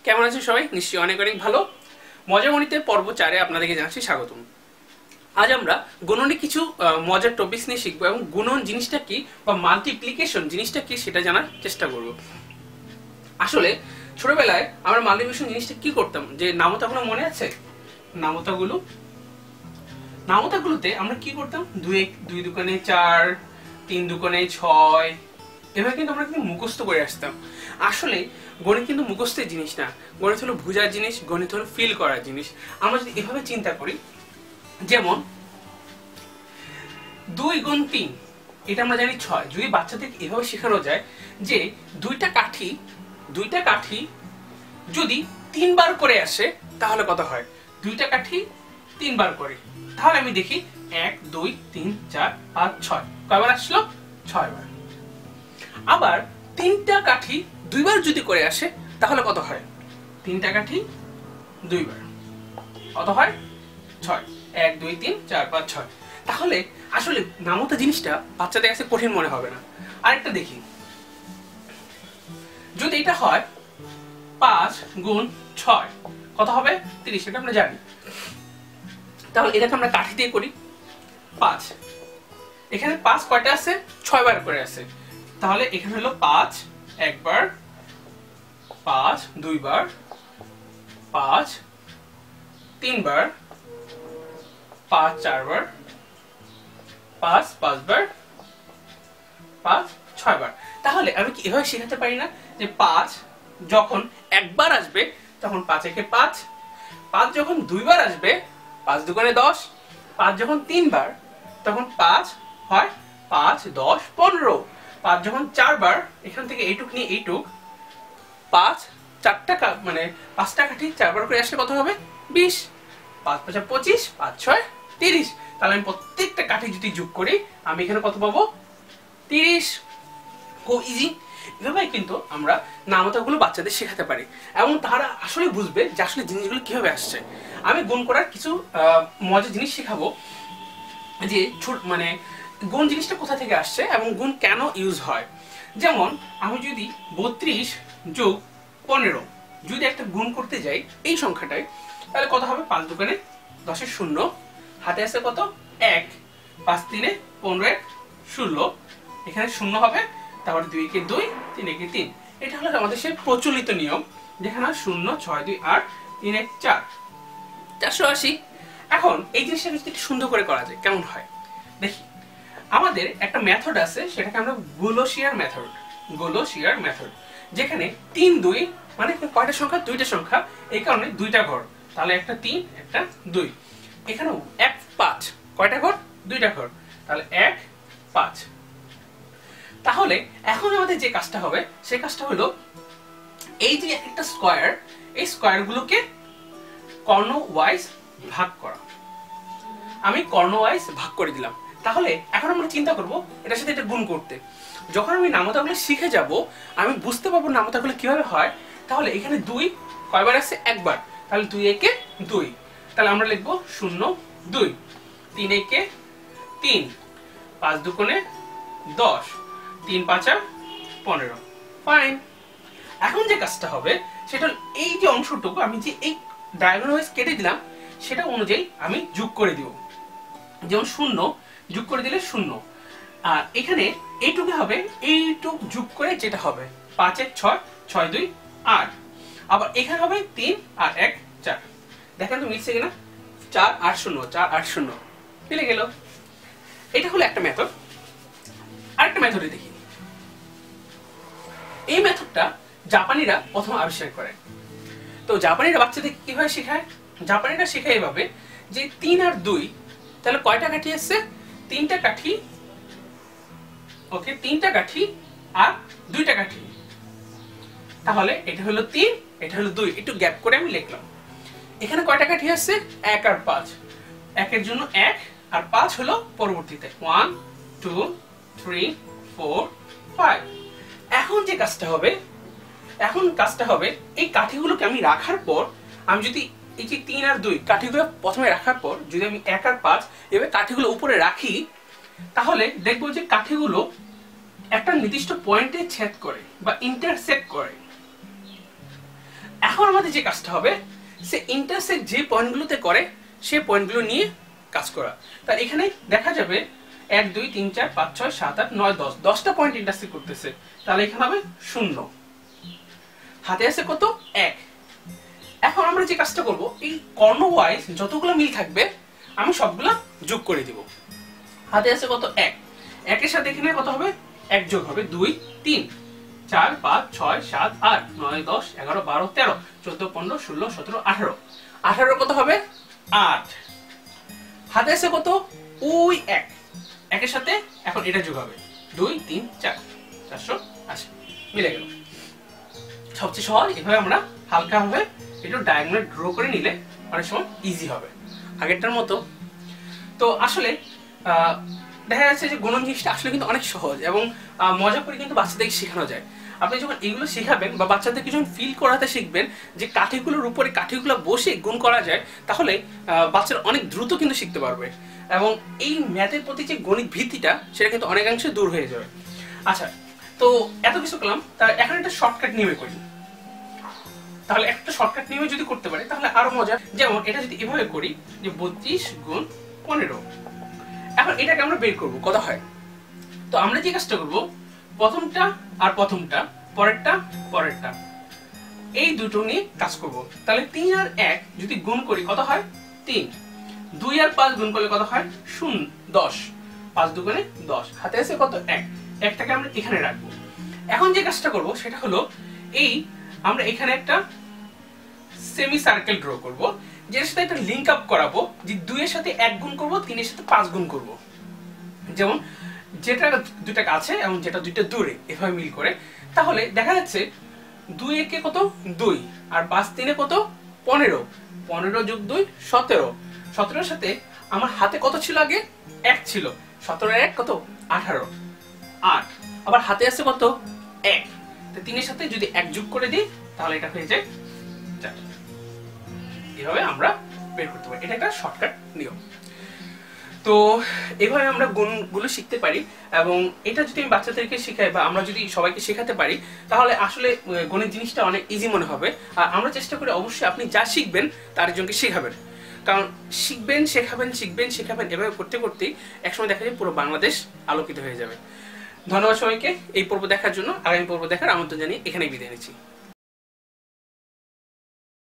কেমন আছেন সবাই? নিশ্চয়ই অনেক অনেক ভালো। মজামণিতে পর্ব 4-এ আপনাদেরকে জানাচ্ছি স্বাগতম। আজ আমরা গুণনে কিছু মজার টপিকস নিয়ে শিখবো এবং গুণন জিনিসটা কি বা মাল্টিপ্লিকেশন জিনিসটা কি সেটা জানার চেষ্টা করব। আসলে ছোটবেলায় আমরা মাল্টিপ্লিকেশন জিনিসটা কি করতাম, যে নামতাগুলো মনে আছে? নামতাগুলোতে আমরা কি করতাম? 2 দুগুণে 4, 3 দুগুণে 6, এভাবে কিন্তু আমরা কিন্তু মুখস্থ করে আসতাম। আসলে গণিত কিন্তু মুখস্থের জিনিস না, গণিত হলো বোঝার জিনিস, গণিত হলো ফিল করার জিনিস। আমরা যদি এভাবে চিন্তা করি, যেমন 2 গুণ 3, এটা আমরা জানি 6। যদি বাচ্চাদেরকে এভাবে শেখানো যায় যে দুইটা কাঠি যদি 3 বার করে আসে তাহলে কত হয়? দুইটা কাঠি 3 বার করে, তাহলে আমি দেখি 1 2 3 4 5 6, কয়বার আসলো? 6 বার। আবার 3টা কাঠি 2 বার যদি করে আসে তাহলে কত হয়? 3টা কাঠি 2 বার, কত হয়? 6। 1 2 3 4 5 6। তাহলে আসলে নামতা জিনিসটা বাচ্চাদের কাছে কঠিন মনে হবে না। আরেকটা দেখি, যদি এটা হয় 5 গুণ 6, কত হবে? 30, এটা আমরা জানি। তাহলে এটাকে আমরা কাঠি দিয়ে করি। 5, এখানে 5 কয়টা আছে? 6 বার করে আছে। তাহলে এখানে হলো 5 একবার, 5 2 বার, 5 3 বার, 5 4 বার, 5 5 বার, 5 6 বার। তাহলে আমি কি এভাবে শেখাতে পারি না যে 5 যখন একবার আসবে তখন 5 একে 5, 5 যখন 2 বার আসবে 5 দুগুণে 10, 5 যখন 3 বার তখন 5 হয় 5 10 15, 5 যখন 4 বার, এখান থেকে এইটুক নিয়ে এইটুক, 5 4টা মানে 5টা কাঠি 4 বার করে আসলে কত হবে? 20, 5 5 25, 5 6 30। তাহলে আমি প্রত্যেকটা কাঠি যদি যোগ করি আমি এখানে কত পাবো? 30। খুব ইজি। এভাবে কিন্তু আমরা নামতাগুলো বাচ্চাদের শেখাতে পারি এবং তারা আসলে বুঝবে যে আসলে জিনিসগুলো কিভাবে আসছে। আমি গুণ করার কিছু মজার জিনিস শেখাবো, যে মানে গুণ জিনিসটা কোথা থেকে আসছে এবং গুণ কেন ইউজ হয়। যেমন আমি যদি 32 যোগ 15 যদি একটা গুণ করতে যাই এই সংখ্যাটায়, তাহলে কত হবে? 5 দুগুণে 10 এর 0, হাতে আছে কত? 1, 5 3 15 16, এখানে 0 হবে, তারপরে 2 কে 2 3 কে 3। এটা হলো আমাদের সেই প্রচলিত নিয়ম, যেখানে 0 6 2 8 3 1 4, 480। এখন এই জিনিসটা যদি একটু সুন্দর করে করা যায় কেমন হয় দেখি। আমাদের একটা মেথড আছে, সেটাকে আমরা গোলোসিয়ার মেথড, যেখানে 3 2 মানে কয়টা সংখ্যা? 2টা সংখ্যা, এই কারণে 2টা ঘর, তাহলে একটা 3 একটা 2। এখানে 1 5, কয়টা ঘর? 2টা ঘর, তাহলে 1 5। তাহলে এখন আমাদের যে কাজটা হবে সেই কাজটা হলো এই যে একটা স্কয়ার, এই স্কয়ারগুলোকে কর্ণ ওয়াইজ ভাগ করা। আমি কর্ণ ওয়াইজ ভাগ করে দিলাম। তাহলে এখন আমরা চিন্তা করব এটার সাথে এটা গুণ করতে। যখন আমি নামতাগুলো শিখে যাব আমি বুঝতে পারবো নামতাগুলো কিভাবে হয়। তাহলে এখানে 2 কয়বার আছে? একবার, তাহলে 2 একে 2, তাহলে আমরা লিখবো 0 2, 3 একে 3, 5 দুগুণে 10, 3 5 15। ফাইন। এখন যে কাজটা হবে সেটা এই যে অংশটুকু আমি যে এই ডায়াগোনাল ওয়াইজ কেটে দিলাম সেটা অনুযায়ী আমি যোগ করে দিব। যেমন 0 যোগ করে দিলে 0, আর এখানে এইটুকু হবে, এইটুক যোগ করে যেটা হবে 5 1 6, 6 2 8, আবার এখানে হবে 3 আর 1 4। দেখেন তো মিলছে কিনা? 4 8 0 4 8 0 মিলে গেল। এটা হলো একটা মেথড। আরেকটা মেথডে দেখি। এই মেথডটা জাপানিরা প্রথম আবিষ্কার করে। তো জাপানিরা বাচ্চাদের কিভাবে শেখায়? জাপানিরা শেখায় এভাবে যে 3 আর 2, তাহলে কয়টা কাঠি আছে? 3টা কাঠি, ওকে, 3টা কাঠি আর 2টা কাঠি, তাহলে এটা হলো 3 এটা হলো 2, একটু গ্যাপ করে আমি লিখলাম। এখানে কয়টা কাঠি আছে? 1 আর 5, 1 এর জন্য 1 আর 5 হলো পরবর্তীতে 1 2 3 4 5। এখন যে কাজটা হবে এই কাঠিগুলোকে আমি রাখার পর, আমি যদি এই যে 3 আর 2 কাঠিগুলো প্রথমে রাখার পর যদি আমি 1 আর 5 এভাবে কাঠিগুলো উপরে রাখি, তাহলে দেখবো যে কাঠিগুলো একটা নির্দিষ্ট পয়েন্টে ছেদ করে বা ইন্টারসেক্ট করে। এখন আমাদের যে কাজটা হবে, সে ইন্টারসেক্ট যে পয়েন্টগুলোতে করে সেই পয়েন্টগুলো নিয়ে কাজ করা। তাহলে এখানে দেখা যাবে 1 2 3 4 5 6 7 8 9 10, 10টা পয়েন্ট ইন্টারসেক্ট করতেছে। তাহলে এখানে হবে 0, হাতে আছে কত 1। এখন আমরা যে কাজটা করব, এই কর্ণ ওয়াইজ যতগুলো মিল থাকবে আমি সবগুলো যোগ করে দিব। হাতে আছে কত 1, 1 এর সাথে এখানে কত হবে 1 যোগ হবে 2 3 4 5 6 7 8 9 10 11 12 13 14 15 16 17 18, 18 কত হবে 8। হাতে আছে কত ওই 1, 1 এর সাথে এখন এটা যোগ হবে 2 3 4 480, মিলে গেল। সবচেয়ে সহজ এভাবে আমরা হালকা ভাবে একটু ডায়াগোনাল ড্র করে নিলে অনেক সময় ইজি হবে আগেরটার মতো। তো আসলে দেখা যাচ্ছে যে গুণন জিনিসটা আসলে কিন্তু অনেক সহজ এবং মজা করে কিন্তু বাচ্চাদেরকে শেখানো যায়। আপনি যখন এগুলো শেখাবেন বা বাচ্চাদেরকে যখন ফিল করাতে শিখবেন যে কাঠিগুলোর উপরে কাঠিগুলো বসে গুণ করা যায়, তাহলে বাচ্চারা অনেক দ্রুত কিন্তু শিখতে পারবে এবং এই ম্যাথের প্রতি যে গণিত ভীতিটা সেটা কিন্তু অনেকাংশে দূর হয়ে যাবে। আচ্ছা, তো এত কিছু করলাম, তার এখন একটা শর্টকাট নিয়মে করি। তাহলে একটা শর্টকাট নিয়মে যদি করতে পারি তাহলে আরো মজা। যেমন এটা যদি এভাবে করি যে 32 গুণ 15, এখন এটাকে আমরা বের করব কত হয়। তো আমরা যে কাজটা করব, প্রথমটা আর প্রথমটা, পরেরটা পরেরটা, এই দুটো নিয়ে কাজ করব। তাহলে 3 আর 1 যদি গুণ করি কত হয় 3, 2 আর 5 গুণ করলে কত হয় 0 10, 5 দুগুণে 10, হাতে আছে কত 1, 1টাকে আমরা এখানে রাখবো। এখন যে কাজটা করব সেটা হলো এই আমরা এখানে একটা সেমি সার্কেল ড্র করব, যেটার সাথে একটা লিংক আপ করাবো যে 2 এর সাথে 1 গুণ করব, 3 এর সাথে 5 গুণ করব। যেমন যেটা দুইটা কাছে এবং যেটা দুইটা দূরে এভাবে মিল করে, তাহলে দেখা যাচ্ছে 2 একে কত 2 আর 5 3 কত 15, 15 যোগ 2 17, 17 এর সাথে আমার হাতে কত ছিল আগে 1 ছিল, 17 এর 1 কত 18, 8, আবার হাতে আছে কত 1, তো 3 এর সাথে যদি 1 যোগ করে দিই তাহলে এটা হয়ে যায় 4। এভাবে আমরা বের করতে পারি, এটা একটা শর্টকাট নিয়ম। তো এইভাবে আমরা গুণগুলো শিখতে পারি এবং এটা যদি আমি বাচ্চাদেরকে শেখাই বা আমরা যদি সবাইকে শেখাতে পারি তাহলে আসলে গণিত জিনিসটা অনেক ইজি মনে হবে। আর আমরা চেষ্টা করি অবশ্যই আপনি যা শিখবেন তার একজনকে শেখাবেন, কারণ শিখবেন শেখাবেন শিখবেন শেখাবেন এভাবে করতে করতেই একসময় দেখা যায় পুরো বাংলাদেশ আলোকিত হয়ে যাবে। ধন্যবাদ সবাইকে এই পর্ব দেখার জন্য। আগামী পর্ব দেখার আমন্ত্রণ জানিয়ে এখানেই বিদায় নিচ্ছি।